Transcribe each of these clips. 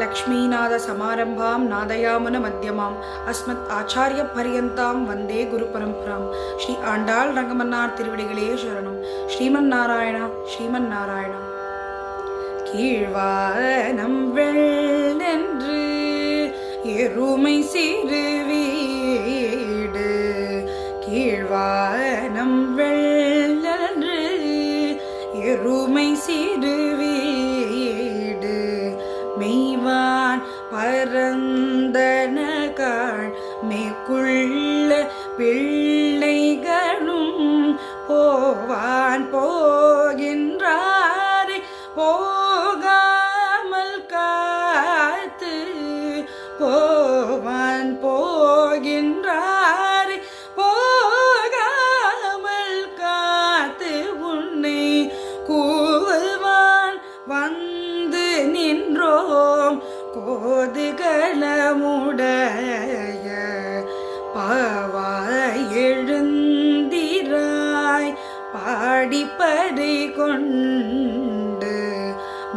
லக்ஷ்மீநாத சமாரம்பாம் நாதயாமுன மத்தியமாம் அஸ்மத் ஆச்சாரிய பரியந்தாம் வந்தே குரு பரம்பராம். ஸ்ரீ ஆண்டாள் ரங்கமன்னார் திருவடிகளே சரணம். ஸ்ரீமன் நாராயணா ஸ்ரீமன் நாராயணா. கீழ்வானம் வெள்ளென்று எருமை சிறு வீடு, கீழ்வானம் வெள்ளென்று எருமை சிறு வீடு, மெய்வான் பரந்தனகாள் மேற்குள்ள பிள்ளைகளும் போவான் போகின்றாரை போகாமல் காத்து, போவான் போகின்றாரை போகாமல் காத்து, உன்னை கூவான் வந்து நின்றோம் கோதுகளமுடைய பாவாய் எழுந்திராய் பாடிப்பறை கொண்டு,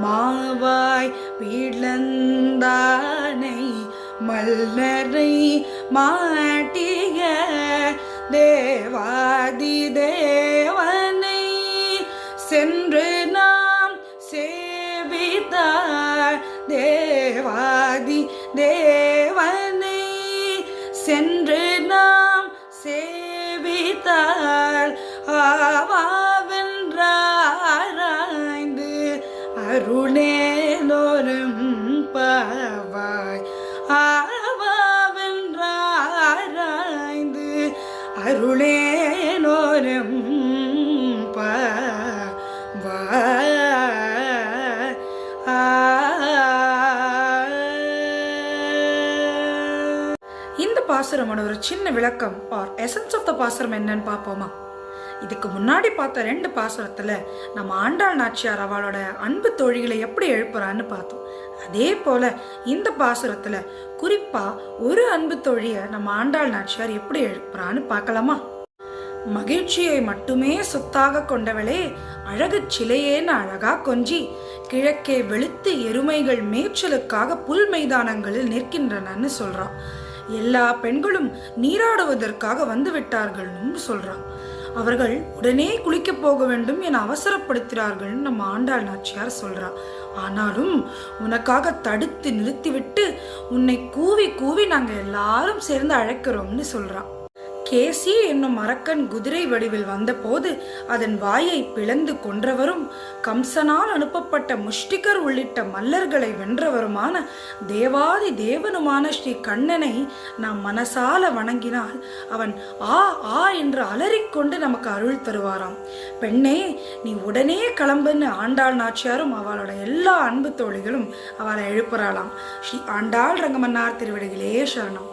மாவாய் பிளந்தானை மல்லரை மாட்டிய தேவாதி தேவனை சென்று நாம் சேவித்தார், தேவாதி தேவனை சென்று நாம் சேவித்தார், ஆவாவென்றாராய்ந்து அருளேலோரும் பாவாய், ஆவாவென்றாராய்ந்து அருளேலோரும் பாவாய். இந்த பாசுரமோட ஒரு சின்ன விளக்கம் ஆர் எசன்ஸ் ஆஃப் த பாசுரம் என்னன்னு பார்ப்போமா? இதுக்கு முன்னாடி பார்த்த 2 பாசுரத்துல நம்ம ஆண்டாள் நாச்சியார் அவளோட அன்பு தோழிகளை எப்படி எழுப்புறான்னு பார்த்தோம். அதே போல இந்த பாசுரத்துல குறிப்பா ஒரு அன்பு தோழிய நம்ம ஆண்டாள் நாச்சியார் எப்படி எழுப்புறான்னு பார்க்கலாமா? மகிழ்ச்சியை மட்டுமே சொத்தாக கொண்டவளே, அழகு சிலையேன்னு அழகா கொஞ்சி கிழக்கே வெளுத்து எருமைகள் மேய்ச்சலுக்காக புல் மைதானங்களில் நிற்கின்றனன்னு சொல்றான். எல்லா பெண்களும் நீராடுவதற்காக வந்து விட்டார்கள்னு சொல்றான். அவர்கள் உடனே குளிக்க போக வேண்டும் என அவசரப்படுத்துகிறார்கள் நம்ம ஆண்டாள் நாச்சியார் சொல்றா. ஆனாலும் உனக்காக தடுத்து நிறுத்திவிட்டு உன்னை கூவி கூவி நாங்க எல்லாரும் சேர்ந்து அழைக்கிறோம்னு சொல்றா. கேசி என்னும் அரக்கன் குதிரை வடிவில் வந்தபோது அதன் வாயை பிளந்து கொன்றவரும், கம்சனால் அனுப்பப்பட்ட முஷ்டிகர் உள்ளிட்ட மல்லர்களை வென்றவருமான தேவாதி தேவனுமான ஸ்ரீ கண்ணனை நாம் மனசால வணங்கினால் அவன் ஆ ஆ என்று அலறிக்கொண்டு நமக்கு அருள் தருவாராம். பெண்ணே, நீ உடனே கிளம்புன்னு ஆண்டாள் நாச்சியாரும் அவளோட எல்லா அன்பு தோழிகளும் அவளை எழுப்புறாளாம். ஸ்ரீ ஆண்டாள் ரங்கமன்னார் திருவடிகளே சரணம்.